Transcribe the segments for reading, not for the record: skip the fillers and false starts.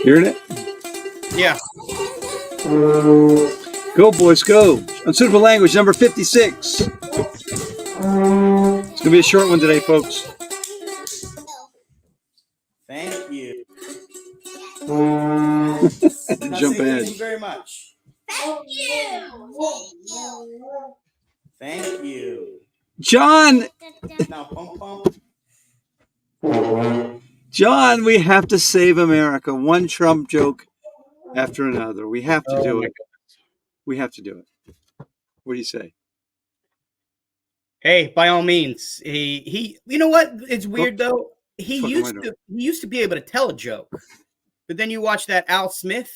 Hearing it? Yeah. Go, boys, go. Unsuitable language, number 56. It's going to be a short one today, folks. Thank you. Jump ahead. Thank you very much. Thank you. Thank you. John, Now, pump, pump. John, we have to save America. One Trump joke after another. We have to do it. We have to do it. What do you say? Hey, by all means, he. You know what? It's weird though. He used to be able to tell a joke, but then you watch that Al Smith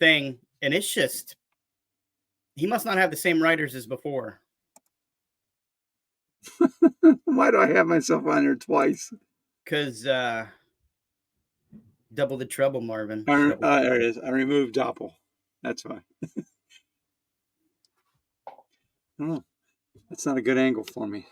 thing, and it's just he must not have the same writers as before. Why do I have myself on here twice? Because double the trouble, Marvin. There it is. I removed Doppel. That's why. I don't know. That's not a good angle for me.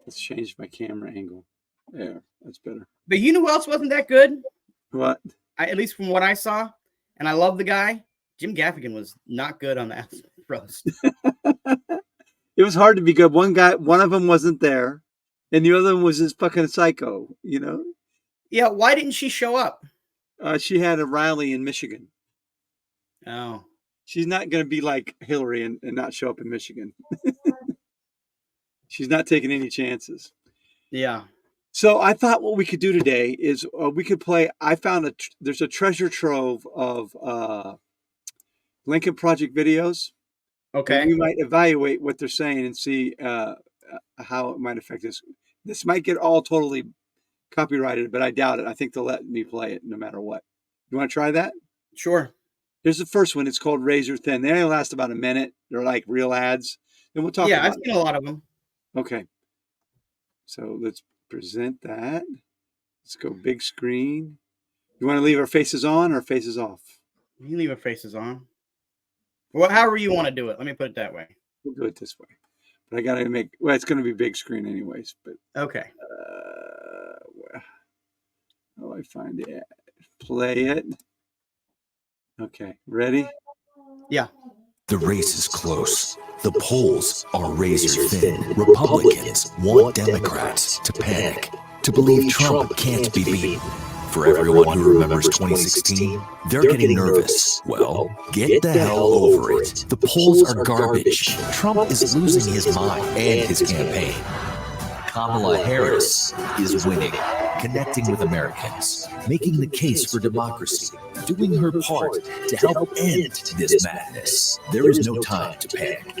Let's change my camera angle. There, that's better. But you know who else wasn't that good? What? At least from what I saw, and I love the guy. Jim Gaffigan was not good on that roast. It was hard to be good. One of them wasn't there, and the other one was this fucking psycho. You know? Yeah. Why didn't she show up? She had a rally in Michigan. Oh. She's not going to be like Hillary and not show up in Michigan. She's not taking any chances. Yeah. So I thought what we could do today is we could play. I found there's a treasure trove of Lincoln Project videos. Okay. We might evaluate what they're saying and see how it might affect this. This might get all totally copyrighted, but I doubt it. I think they'll let me play it no matter what. You want to try that? Sure. Here's the first one. It's called Razor Thin. They only last about a minute. They're like real ads. And we'll talk about it. Yeah, I've seen a lot of them. Okay. So let's present that. Let's go big screen. You want to leave our faces on or faces off? You can leave our faces on. Well, however you want to do it. Let me put it that way. We'll do it this way. But I got to well, it's going to be big screen anyways. But okay. How do I find it? Play it. Okay, ready? Yeah. The race is close. The polls are razor thin. Republicans want Democrats to panic, to believe Trump can't be beaten. For everyone who remembers 2016, they're getting nervous. Well, get the hell over it. The polls are garbage. Trump is losing his mind and his campaign. Kamala Harris is winning, connecting with Americans, making the case for democracy, doing her part to help end this madness. There is no time to panic,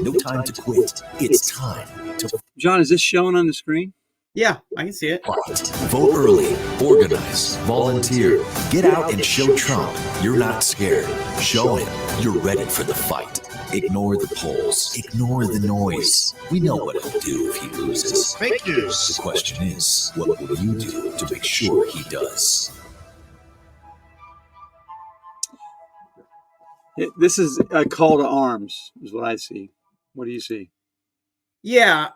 no time to quit. It's time to... John, is this showing on the screen? Yeah, I can see it. Fight. Vote early, organize, volunteer, get out and show Trump you're not scared. Show him you're ready for the fight. Ignore the polls. Ignore the noise. We know what he'll do if he loses. Fake news. The question is, what will you do to make sure he does? This is a call to arms, is what I see. What do you see? Yeah,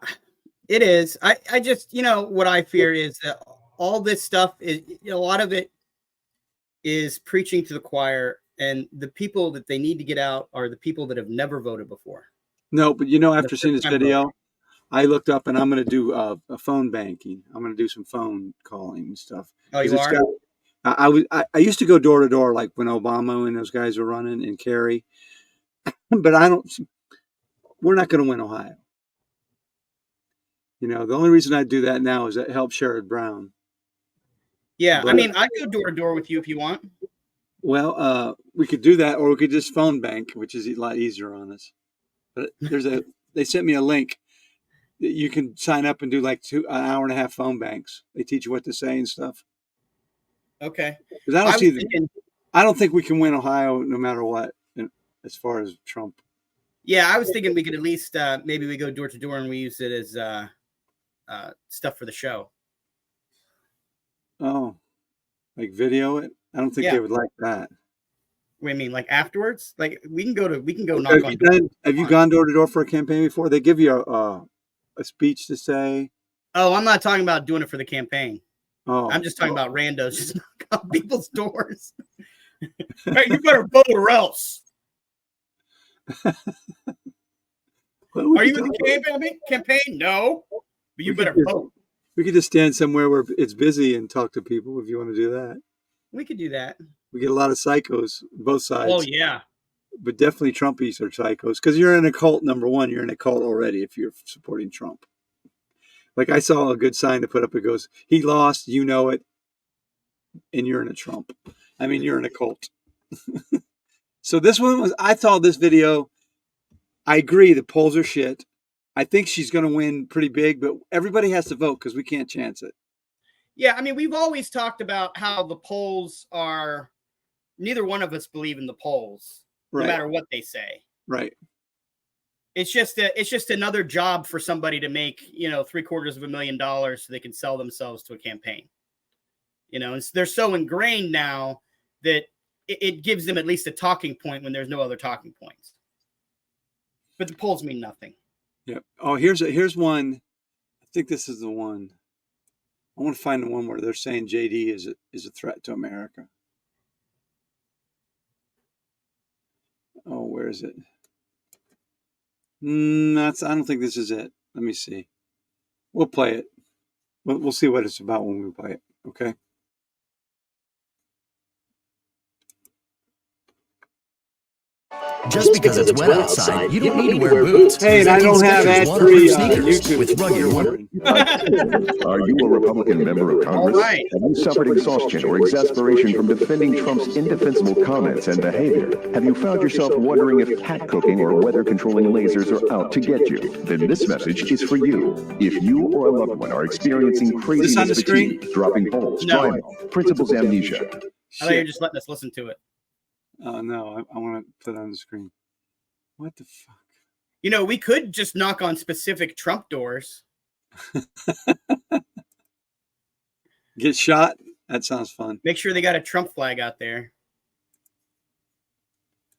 it is. I just, what I fear is that all this stuff is, a lot of it is preaching to the choir. And the people that they need to get out are the people that have never voted before. No, but after seeing this video, I looked up and I'm going to do a phone banking. I'm going to do some phone calling and stuff. Oh, you are? I used to go door to door like when Obama and those guys were running and Kerry, but we're not going to win Ohio. The only reason I do that now is that helps Sherrod Brown. Yeah, but, I'd go door to door with you if you want. Well, we could do that, or we could just phone bank, which is a lot easier on us. But they sent me a link that you can sign up and do like an hour and a half phone banks. They teach you what to say and stuff. Okay. Because I don't think we can win Ohio no matter what, as far as Trump. Yeah, I was thinking we could at least maybe we go door to door and we use it as stuff for the show. Oh, like video it? I don't think they would like that. What do you mean, like afterwards? Like we can go knock on doors. Have you gone door to door for a campaign before? They give you a speech to say. Oh, I'm not talking about doing it for the campaign. Oh, I'm just talking about randos just knocking on people's doors. Hey, you better vote or else. well, Are you in the campaign? No, but you better vote. We could just stand somewhere where it's busy and talk to people if you want to do that. We could do that. We get a lot of psychos, both sides. Oh yeah. But definitely Trumpies are psychos because you're in a cult. Number one, you're in a cult already if you're supporting Trump. Like I saw a good sign to put up. It goes, "He lost, you know it, and you're in a Trump." I mean, you're in a cult. So this one was. I thought this video. I agree. The polls are shit. I think she's going to win pretty big, but everybody has to vote because we can't chance it. Yeah, I mean, we've always talked about how the polls are. Neither one of us believe in the polls, Right. no matter what they say. Right. It's just another job for somebody to make, $750,000 so they can sell themselves to a campaign. And they're so ingrained now that it gives them at least a talking point when there's no other talking points. But the polls mean nothing. Yep. Oh, here's one. I think this is the one. I want to find the one where they're saying JD is a threat to America. Oh, where is it? I don't think this is it. Let me see. We'll play it. We'll see what it's about when we play it. Okay. Just because it's wet outside, you don't need to wear boots. Hey, and I don't have ad-free YouTube with if you're rugged wondering. Are you a Republican member of Congress? All right. Have you suffered exhaustion or exasperation from defending Trump's indefensible comments and behavior? Have you found yourself wondering if cat cooking or weather-controlling lasers are out to get you? Then this message is for you. If you or a loved one are experiencing on the craziness screen? fatigue, dropping balls, No. dry mouth, principal's amnesia, I thought you were Shit. just letting us listen to it. No, I want to put it on the screen. What the fuck? We could just knock on specific Trump doors. Get shot? That sounds fun. Make sure they got a Trump flag out there.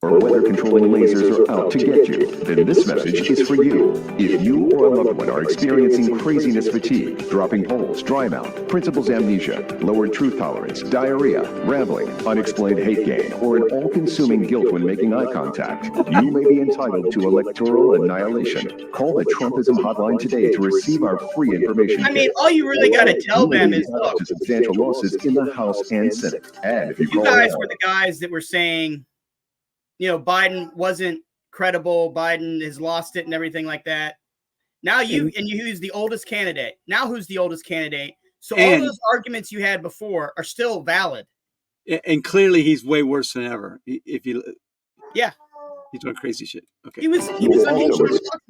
or weather-controlling lasers are out to get you, then this message is for you. If you or a loved one are experiencing craziness fatigue, dropping balls, dry mouth, principal's amnesia, lowered truth tolerance, diarrhea, rambling, unexplained hate gain, or an all-consuming guilt when making eye contact, you may be entitled to electoral annihilation. Call the Trumpism hotline today to receive our free information. I mean, all you really got to tell them is, look, to substantial losses in the House and Senate. And if you you call guys now, were the guys that were saying, Biden wasn't credible. Biden has lost it and everything like that. Now who's the oldest candidate? Now who's the oldest candidate? So all those arguments you had before are still valid. And clearly he's way worse than ever. If you, Yeah, he's doing crazy shit. Okay. he was on Hate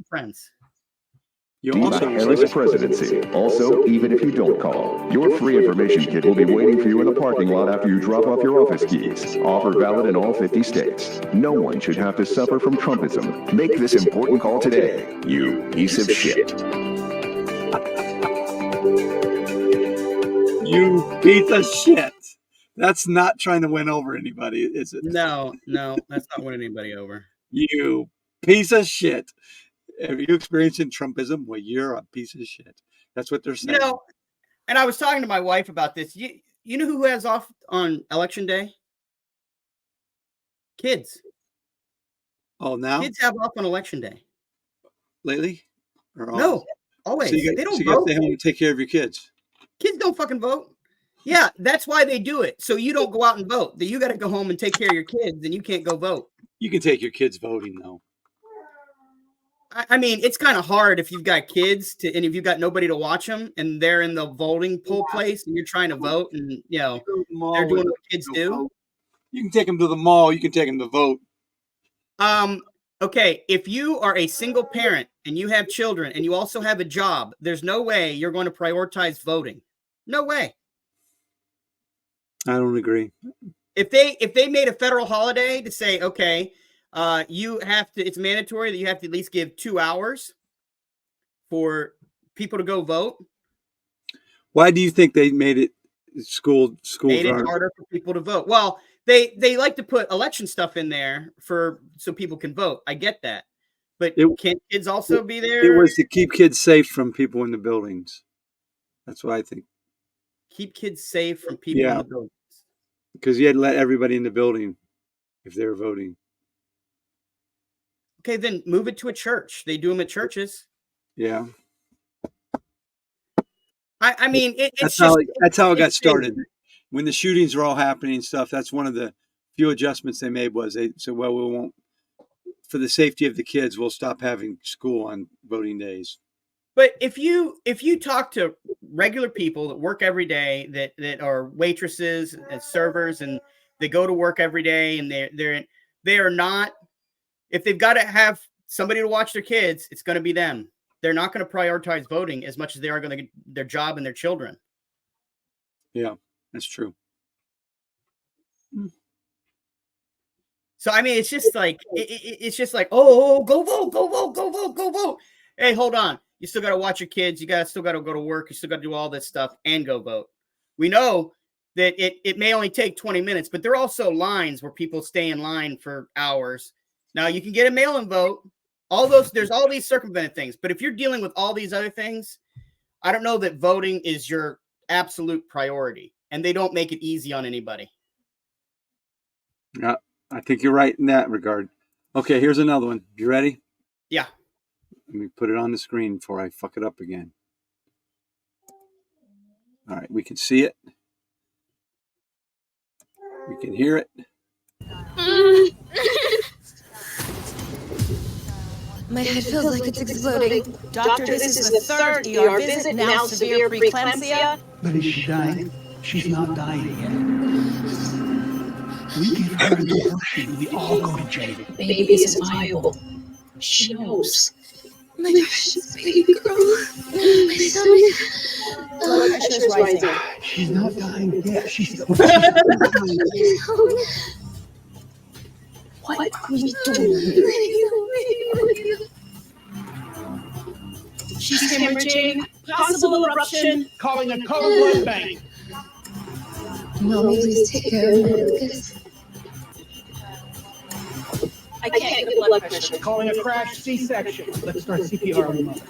Friends. You Be also the Harris presidency. Also, even if you don't call, your free information kit will be waiting for you in the parking lot after you drop off your office keys. Offer valid in all 50 states. No one should have to suffer from Trumpism. Make this important call today, you piece of shit. You piece of shit. That's not trying to win over anybody, is it? No, that's not winning anybody over. You piece of shit. Are you experiencing Trumpism? Well, you're a piece of shit. That's what they're saying. And I was talking to my wife about this. You know who has off on election day? Kids. Oh, now? Kids have off on election day. Lately? Or No, always. So you they don't got vote. to stay home and take care of your kids. Kids don't fucking vote. Yeah, that's why they do it. So you don't go out and vote. You got to go home and take care of your kids, and you can't go vote. You can take your kids voting, though. I mean, it's kind of hard if you've got kids and if you've got nobody to watch them, and they're in the voting poll place, and you're trying to vote, and they're doing what kids do. You can take them to the mall. You can take them to vote. Okay, if you are a single parent and you have children and you also have a job, there's no way you're going to prioritize voting. No way. I don't agree. If they made a federal holiday to say, okay, it's mandatory that you have to at least give 2 hours for people to go vote. Why do you think they made it schools Made it harder for people to vote? Well, they like to put election stuff in there so people can vote. I get that. But can't kids also be there? It was to keep kids safe from people in the buildings. That's what I think. Keep kids safe from people in the buildings. Because you had to let everybody in the building if they were voting. Okay, then move it to a church. They do them at churches. Yeah. I mean, That's how it got started. When the shootings were all happening and stuff, that's one of the few adjustments they made was they said, well, we won't, for the safety of the kids, we'll stop having school on voting days. But if you talk to regular people that work every day, that are waitresses and servers, and they go to work every day, and they are not, if they've got to have somebody to watch their kids, it's going to be them. They're not going to prioritize voting as much as they are going to get their job and their children. Yeah, that's true. So I mean, it's just like oh, go vote. Hey, hold on. You still got to watch your kids. Still got to go to work. You still got to do all this stuff and go vote. We know that it may only take 20 minutes, but there are also lines where people stay in line for hours. Now you can get a mail-in vote. There's all these circumvented things. But if you're dealing with all these other things, I don't know that voting is your absolute priority, and they don't make it easy on anybody. Yeah, I think you're right in that regard. Okay, here's another one. You ready? Yeah. Let me put it on the screen before I fuck it up again. All right, we can see it. We can hear it. My head feels like it's exploding. Doctor, this is the third ER visit, now severe preeclampsia. But is she dying? She's not dying yet. We give her an abortion, we all go to jail. Baby is viable. She knows. My precious baby girl. My stomach. Blood pressure is rising. She's not dying yet. She's What are we doing? She's hemorrhaging. Possible eruption. calling a cold blood bank. Mommy, please take care of my Lucas. I can't get blood pressure. Calling a crash C-section. Let's start CPR on the mother.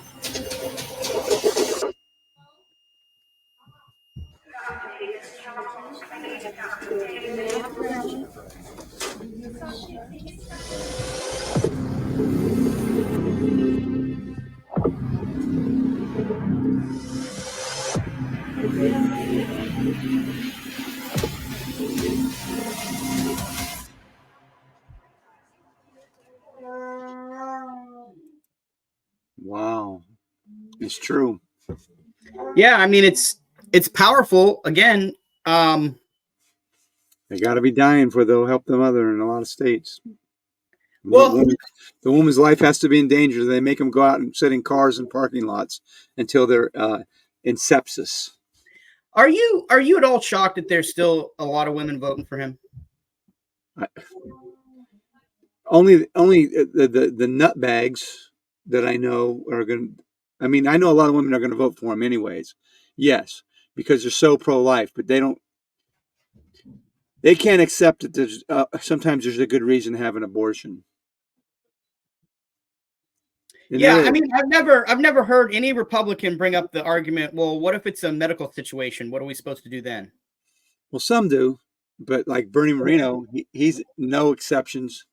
Wow. It's true. Yeah, I mean it's powerful. Again, they got to be dying for they'll help the mother in a lot of states. Well, the woman's life has to be in danger. They make them go out and sit in cars and parking lots until they're in sepsis. Are you at all shocked that there's still a lot of women voting for him? Only the nutbags that I know are going to, I mean, I know a lot of women are going to vote for him anyways. Yes, because they're so pro-life, but they can't accept that there's sometimes there's a good reason to have an abortion. And Yeah, I mean, I've never heard any Republican bring up the argument, well, what if it's a medical situation? What are we supposed to do then? Well, some do, but like Bernie Moreno, he's no exceptions.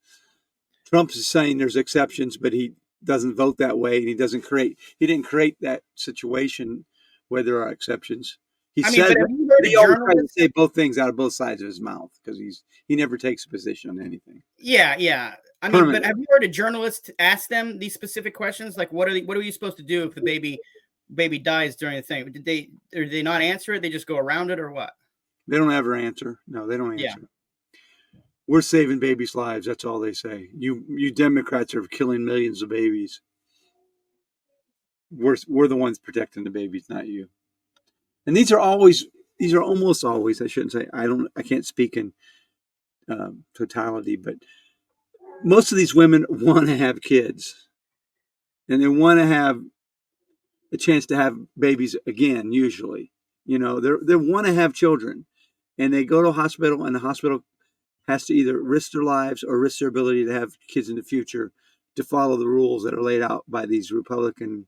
Trump is saying there's exceptions, but he doesn't vote that way, and he didn't create that situation where there are exceptions. He said he always tries to say both things out of both sides of his mouth because he never takes a position on anything. Yeah. I mean, but have you heard a journalist ask them these specific questions? Like, what are you supposed to do if the baby dies during the thing? Did they not answer it? They just go around it, or what? They don't ever answer. No, they don't answer. Yeah. We're saving babies' lives. That's all they say. You Democrats are killing millions of babies. We're the ones protecting the babies, not you. And these are almost always, I shouldn't say, I can't speak in totality, but most of these women want to have kids, and they want to have a chance to have babies again. Usually, they want to have children, and they go to a hospital, and the hospital has to either risk their lives or risk their ability to have kids in the future to follow the rules that are laid out by these Republican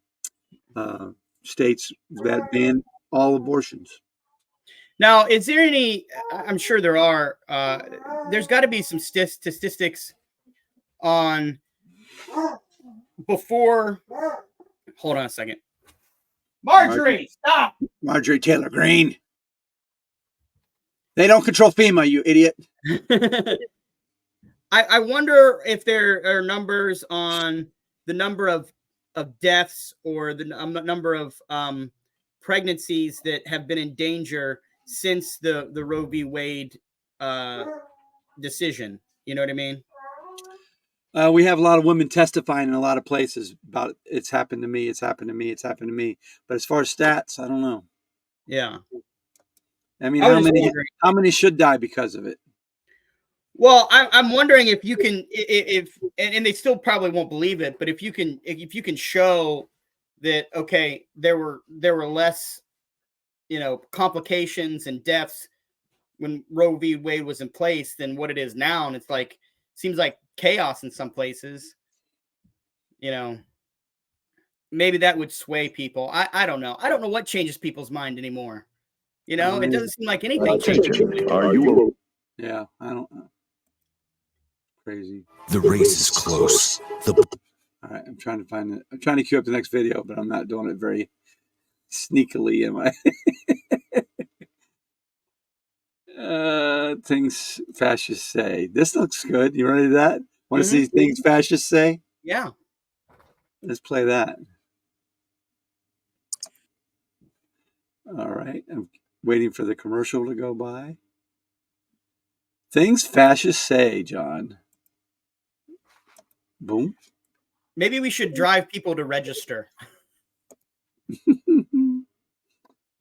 states that ban all abortions. Now, is there any? I'm sure there are. There's got to be some statistics on before. Hold on a second. Marjorie, stop. Marjorie Taylor Greene. They don't control FEMA, you idiot. I wonder if there are numbers on the number of deaths or the number of pregnancies that have been in danger since the Roe v. Wade decision. You know what I mean? We have a lot of women testifying in a lot of places about it's happened to me, it's happened to me, it's happened to me. But as far as stats, I don't know. Yeah. I mean, how many should die because of it? Well, I'm wondering if you can, and they still probably won't believe it, but if you can show that, okay, there were less, complications and deaths when Roe v. Wade was in place than what it is now, and it's like seems like chaos in some places. Maybe that would sway people. I don't know. I don't know what changes people's mind anymore. It doesn't seem like anything changes. Are you? Yeah, I don't know. Crazy. The race is close. All right, I'm trying to find it. I'm trying to queue up the next video, but I'm not doing it very sneakily, am I? Things fascists say. This looks good. You ready to that? Want to see things fascists say? Yeah. Let's play that. All right. I'm waiting for the commercial to go by. Things fascists say, John. Boom. Maybe we should drive people to register. You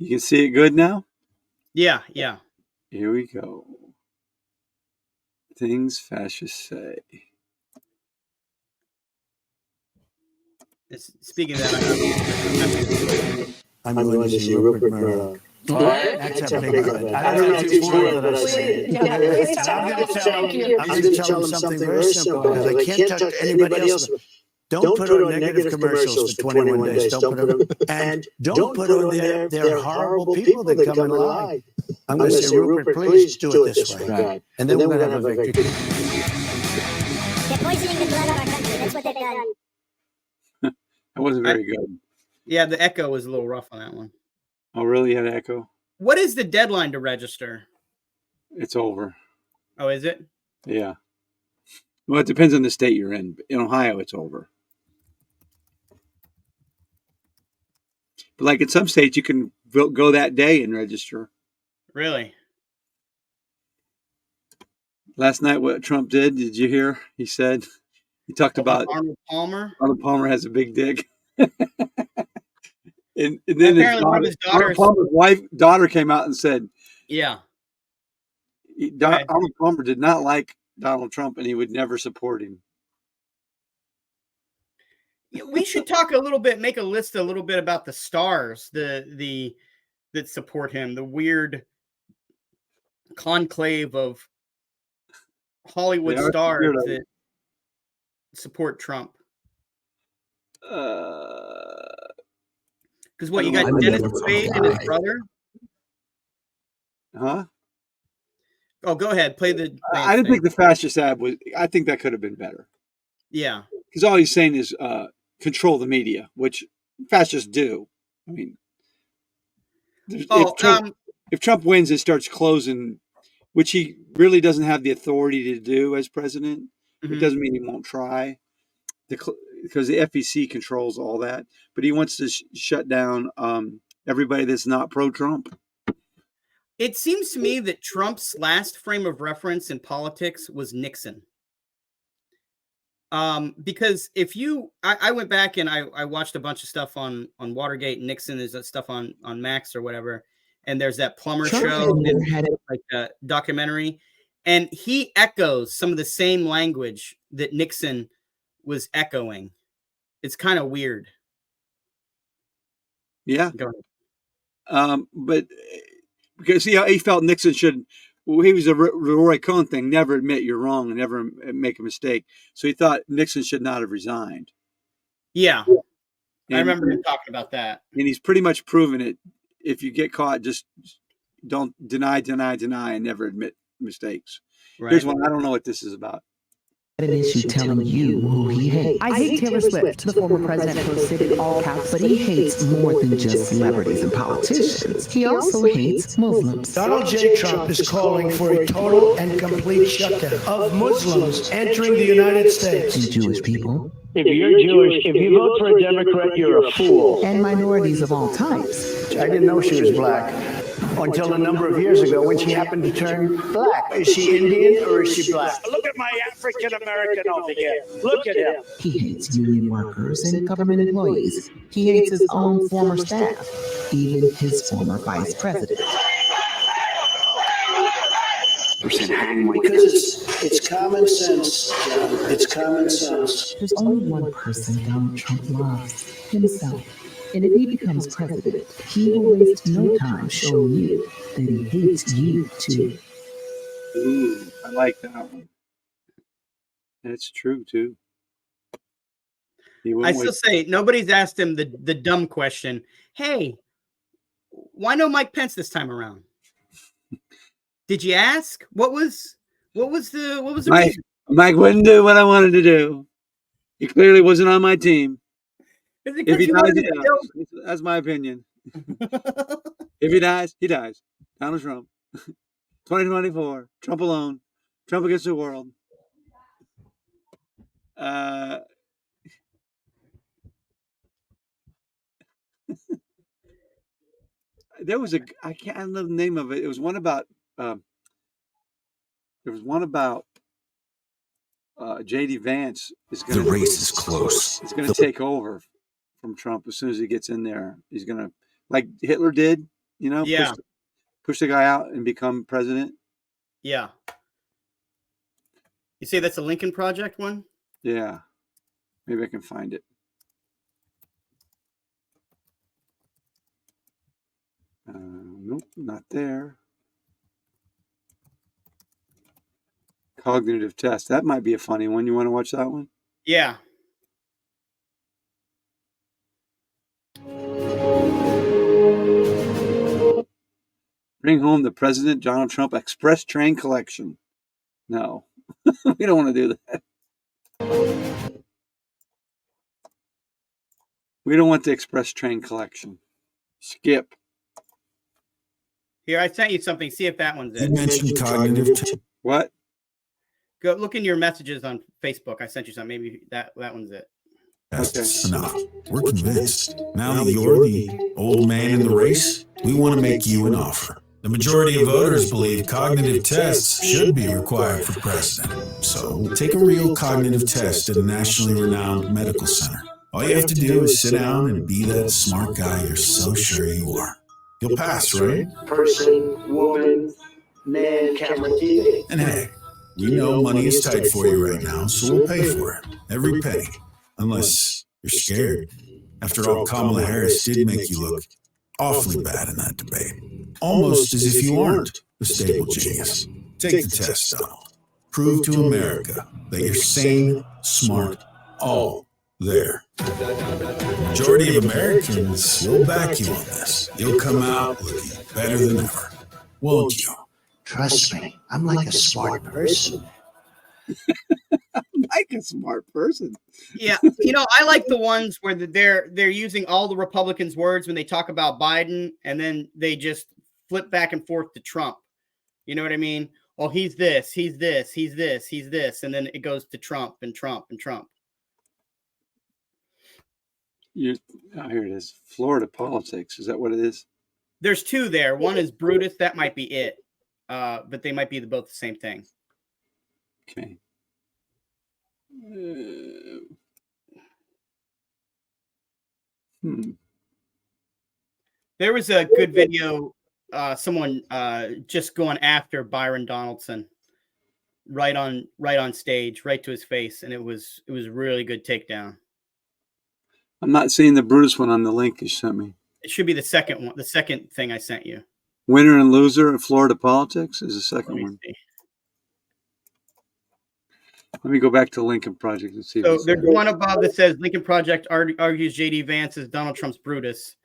can see it good now? Yeah. Here we go. Things fascists say. Speaking of that, I'm going to see Rupert Murdoch. That's a big one. I don't know if it's more that I say. I'm going to tell them something very simple. I can't talk to anybody else. Don't put on negative commercials for 21 days. Don't put them, and don't put on their horrible people that come and lie. I'm going to say, Rupert, please do it this way. Right. And then we're going to have a victory. They're poisoning the blood of our country. That's what they've done. That wasn't very good. Yeah, the echo was a little rough on that one. Oh, really? You had an echo? What is the deadline to register? It's over. Oh, is it? Yeah. Well, it depends on the state you're in. In Ohio, it's over. But like in some states, you can go that day and register. Really? Last night, what Trump did you hear? He said, he talked about Arnold Palmer. Arnold Palmer has a big dick. and then his Arnold Palmer's daughter came out and said, yeah. Arnold Palmer did not like Donald Trump and he would never support him. We should talk a little bit, make a list a little bit about the stars, the that support him, the weird conclave of Hollywood stars that support Trump. Because what, you got Dennis Quaid and his brother? Huh? Oh, go ahead. Play the. I didn't think the fascist ad was. I think that could have been better. Yeah. Because all he's saying is control the media, which fascists do. I mean, if Trump wins and starts closing, which he really doesn't have the authority to do as president, it doesn't mean he won't try. Because the FEC controls all that, but he wants to shut down everybody that's not pro-Trump. It seems to me that Trump's last frame of reference in politics was Nixon. Because if I went back and I watched a bunch of stuff on Watergate and Nixon. There's that stuff on Max or whatever, and there's that Plummer show, like a documentary, and he echoes some of the same language that Nixon was echoing. It's kind of weird. Yeah. But because he felt Nixon should, he was a Roy Cohn thing, never admit you're wrong and never make a mistake. So he thought Nixon should not have resigned. Yeah. I remember him talking about that. And he's pretty much proven it. If you get caught, just don't deny, and never admit mistakes. Right. Here's one. I don't know what this is about. An issue telling you who he hates. I hate Taylor Swift, the former president posted in all caps, but he hates more than just celebrities and politicians. He also hates Muslims. Donald J. Trump is calling for a total and complete shutdown of Muslims entering the United States. And Jewish people. If you're Jewish, if you vote for a Democrat, you're a fool. And minorities of all types. I didn't know she was black until a number of years ago when she happened to turn black. Is she Indian or is she black? Look at my African American over here. Look at him. He hates union workers and government employees. He hates his own former staff, even his former vice president. Because it's common sense, John. It's common sense. There's only one person Donald Trump loves, himself. And if he becomes president, he will waste no time showing you that he hates you too. Ooh, I like that one. That's true too. I still say nobody's asked him the dumb question. Hey, why no Mike Pence this time around? Did you ask? What was the reason? Mike wouldn't do what I wanted to do. He clearly wasn't on my team. If he dies, he dies. That's my opinion. If he dies, he dies. Donald Trump. 2024. Trump alone. Trump against the world. There was I can't remember the name of it. It was one about J.D. Vance is going to. The race is close. He's going to take over from Trump as soon as he gets in there. He's going to, like Hitler did, push the guy out and become president. Yeah. You say that's a Lincoln Project one? Yeah. Maybe I can find it. Nope, not there. Cognitive test. That might be a funny one. You want to watch that one? Yeah. Bring home the President Donald Trump Express Train Collection. No, we don't want to do that. We don't want the Express Train Collection. Skip. Here, I sent you something. See if that one's it. You mentioned cognitive. What? Go look in your messages on Facebook. I sent you something. Maybe that one's it. That's enough. We're convinced. Now that you're the old man in the race, we want to make you an offer. The majority of voters believe cognitive tests should be required for president. So take a real cognitive test at a nationally renowned medical center. All you have to do is sit down and be that smart guy you're so sure you are. You'll pass, right? Person, woman, man, camera, TV. And hey, we know money is tight for you right now, so we'll pay for it. Every penny. Unless you're scared. After all, Kamala Harris did make you look awfully bad in that debate. Almost as if you aren't a stable genius. Take the test, Donald. Prove to America that you're sane, smart, all there. The majority of Americans will back you on this. You'll come out looking better than ever. Won't you? Trust me, I'm like a smart person. Like a smart person. Yeah, I like the ones where they're using all the Republicans' words when they talk about Biden, and then they just flip back and forth to Trump. You know what I mean? Oh, he's this, he's this, he's this, he's this, and then it goes to Trump and Trump and Trump. Here it is. Florida politics. Is that what it is? There's two there. One is Brutus. That might be it. But they might be both the same thing. Okay. There was a good video. Someone just going after Byron Donaldson, right on stage, right to his face, and it was a really good takedown. I'm not seeing the Brutus one on the link you sent me. It should be the second one. The second thing I sent you. Winner and loser in Florida politics is the second one. See. Let me go back to Lincoln Project and see. So there's one above that says Lincoln Project argues J.D. Vance is Donald Trump's Brutus.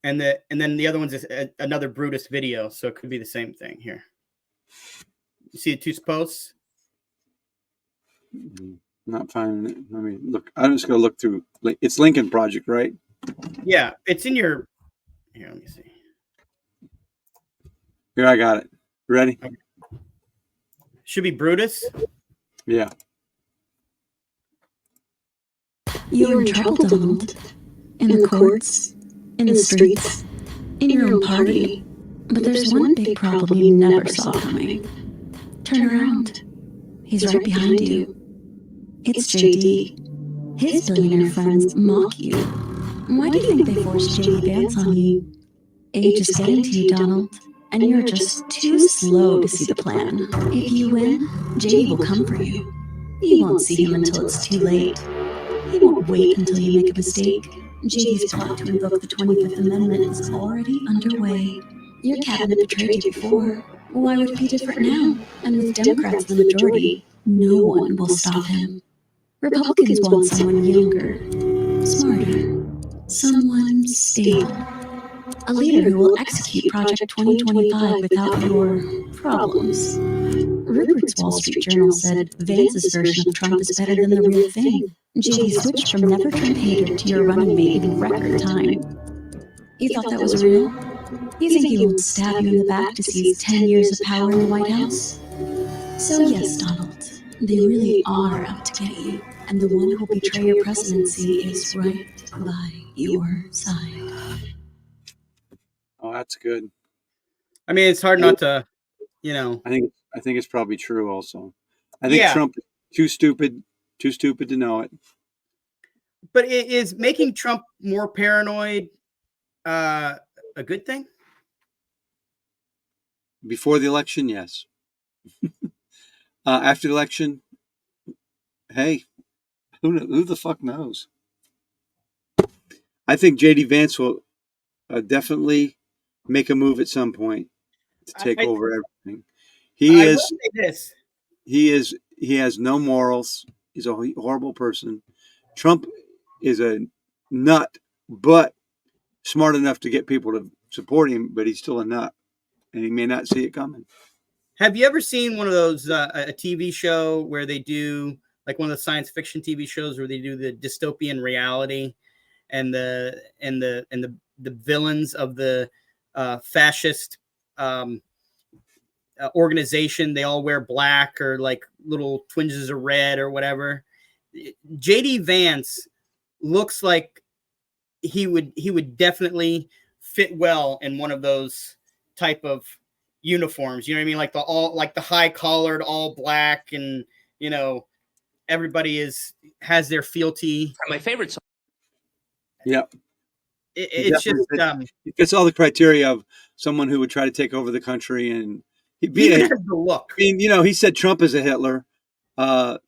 and then the other one's another Brutus video, so it could be the same thing here. You see the two posts? Not finding it. Let me look. I'm just gonna look through. It's Lincoln Project, right? Yeah, it's in your. Here, let me see. Here, I got it. Ready? Okay. Should be Brutus. Yeah. You're in trouble, Donald. In the courts, in the streets, in your own party. But there's one big problem you never saw coming. Turn around. He's right behind you. It's JD. His billionaire friends mock you. Why do you think they forced JD Vance on you? Age is getting to you, Donald, and you're just too slow to see the plan. If you win, JD will come for you. You won't see him until it's too late. He won't wait until you make a mistake. JD's plot to invoke the 25th Amendment is already underway. Your cabinet betrayed you before. Why would it be different now? And with Democrats in the majority, no one will stop him. Republicans want someone younger, smarter, someone stable. A leader who will execute Project 2025 without your problems. Rupert's Wall Street Journal said Vance's version of Trump is better than the real thing. JD switched from never Trump hater to your running mate in record time. You thought that was real? You think he won't stab you in the back to seize 10 years of power in the White House? So yes, Donald, they really are out to get you. And the one who'll betray your presidency is right by your side. Oh, that's good. I mean, it's hard not to, you know. I think it's probably true. Also, I think Trump is too stupid to know it. But is making Trump more paranoid a good thing? Before the election, yes. After the election, hey, who the fuck knows? I think JD Vance will definitely make a move at some point to take over everything. He has no morals. He's a horrible person. Trump is a nut, but smart enough to get people to support him, but he's still a nut, and he may not see it coming. Have you ever seen one of those a TV show where they do like one of the science fiction TV shows where they do the dystopian reality and the villains of the fascist organization? They all wear black or like little twinges of red or whatever. JD Vance looks like he would definitely fit well in one of those type of uniforms. You know what I mean? Like the high collared, all black, and you know everybody has their fealty. My favorite song. Yeah. It's just it fits all the criteria of someone who would try to take over the country, and he'd be has the look. I mean, you know, he said Trump is a Hitler. Then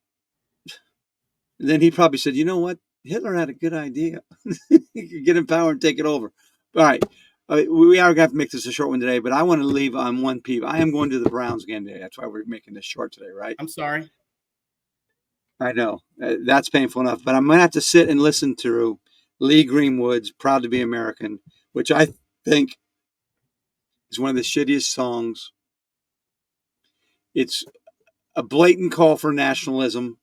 he probably said, you know what? Hitler had a good idea. He could get in power and take it over. All right. We are going to have to make this a short one today, but I want to leave on one peep. I am going to the Browns game today. That's why we're making this short today, right? I'm sorry. I know. That's painful enough. But I'm going to have to sit and listen to Lee Greenwood's Proud to Be American, which I think is one of the shittiest songs. It's a blatant call for nationalism.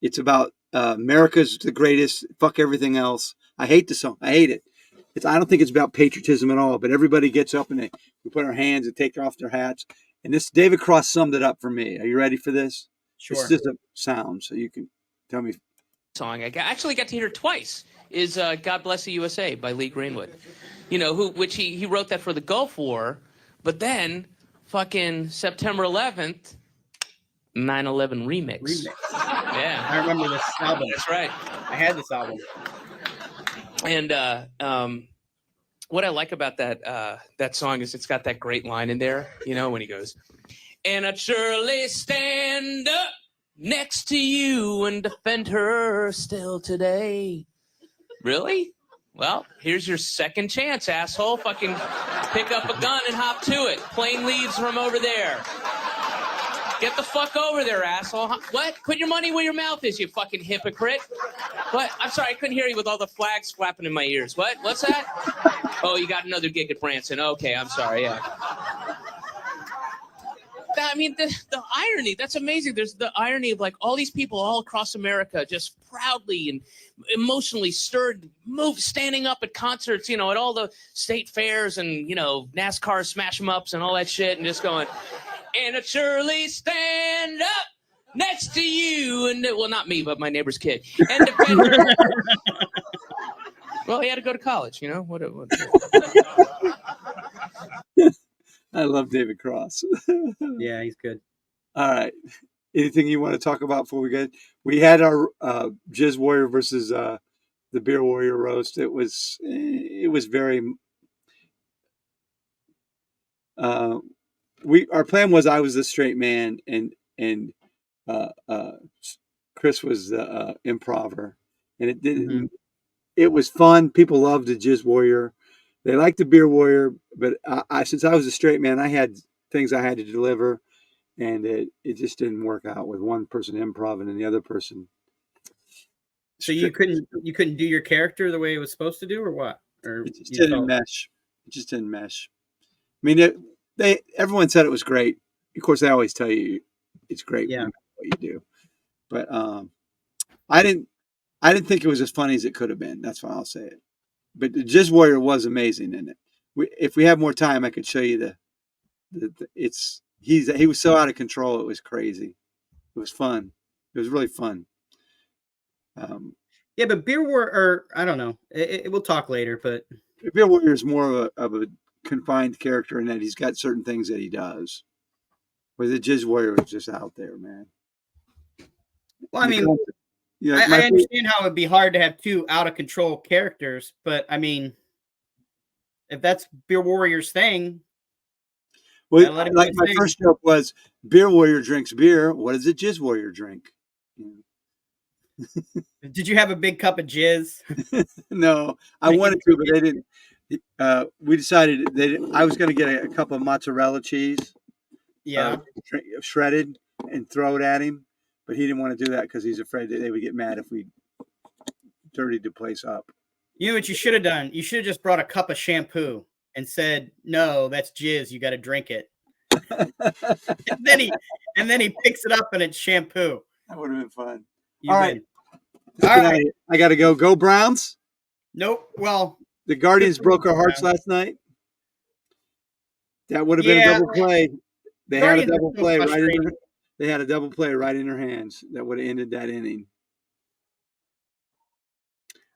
It's about America's the greatest, fuck everything else. I hate the song. I hate it. I don't think it's about patriotism at all, but everybody gets up and we put our hands and take off their hats. And this David Cross summed it up for me. Are you ready for this? Sure. It's just a sound, so you can tell me. Song I actually got to hear twice is "God Bless the USA" by Lee Greenwood. You know, which he wrote that for the Gulf War, but then fucking September 11th, 9/11 remix. Yeah, I remember this album. That's right. I had this album. And what I like about that song is it's got that great line in there, you know, when he goes, "And I'd surely stand up next to you and defend her still today." Really? Well, here's your second chance, asshole. Fucking pick up a gun and hop to it. Plane leaves from over there. Get the fuck over there, asshole. What? Put your money where your mouth is, you fucking hypocrite. What? I'm sorry, I couldn't hear you with all the flags flapping in my ears. What? What's that? Oh, you got another gig at Branson. Okay, I'm sorry. Yeah. I mean, the irony, that's amazing. There's the irony of like all these people all across America just proudly and emotionally stirred, standing up at concerts, at all the state fairs and, NASCAR smash 'em ups and all that shit and just going, and I'd surely stand up next to you. And well, not me, but my neighbor's kid. And defend her. Well, he had to go to college, what. I love David Cross. Yeah, he's good. All right. Anything you want to talk about before we get? We had our Jizz Warrior versus the Beer Warrior roast. It was very. Our plan was I was the straight man and Chris was the improver, and it didn't. Mm-hmm. It was fun. People loved the Jizz Warrior. They liked the Beer Warrior, but since I was a straight man, I had things I had to deliver, and it just didn't work out with one person improv and the other person. So you couldn't do your character the way it was supposed to do, or what? Or it just didn't mesh. It just didn't mesh. I mean, everyone said it was great. Of course, they always tell you it's great. Yeah. What you do, but I didn't think it was as funny as it could have been. That's why I'll say it. But the Jizz Warrior was amazing in it. If we had more time, I could show you he was so out of control. It was crazy. It was fun. It was really fun. Yeah, but Beer Warrior, I don't know. We'll talk later, but Beer Warrior is more of a confined character in that he's got certain things that he does. Where the Jizz Warrior is just out there, man. Well, I mean, I understand how it'd be hard to have two out of control characters, but I mean, if that's Beer Warrior's thing. Well, like my first joke was Beer Warrior drinks beer. What does a Jizz Warrior drink? Did you have a big cup of jizz? No, I wanted to, but they didn't. We decided I was going to get a cup of mozzarella cheese. Yeah. Shredded and throw it at him. But he didn't want to do that because he's afraid that they would get mad if we dirtied the place up. You know what you should have done? You should have just brought a cup of shampoo and said, "No, that's jizz. You got to drink it." and then he picks it up and it's shampoo. That would have been fun. All right. I got to go. Go Browns. Nope. Well, the Guardians broke our hearts last night. That would have been a double play. They had a double play right in. They had a double play right in their hands that would have ended that inning.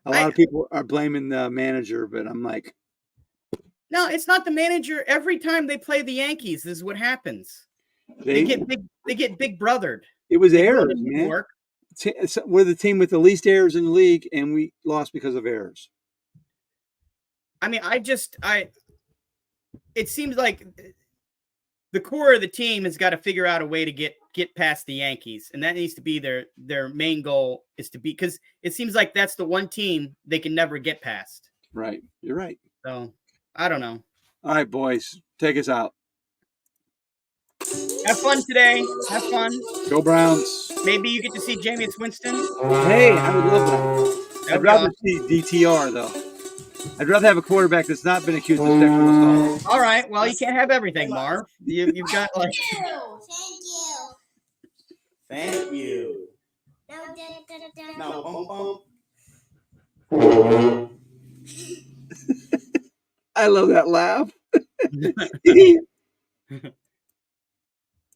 A lot of people are blaming the manager, but I'm like, no, it's not the manager. Every time they play the Yankees, this is what happens. They get big brothered. It was errors, man. We're the team with the least errors in the league, and we lost because of errors. I mean, it seems like the core of the team has got to figure out a way to get past the Yankees, and that needs to be their main goal, is to be, because it seems like that's the one team they can never get past. Right. You're right. So I don't know. All right, boys, take us out. Have fun today. Have fun. Go Browns. Maybe you get to see Jameis Winston. Hey, I would love that. I'd rather see DTR though. I'd rather have a quarterback that's not been accused of sexual assault. All right. Well, you can't have everything, Marv. You've got like. Thank you. No, I love that laugh.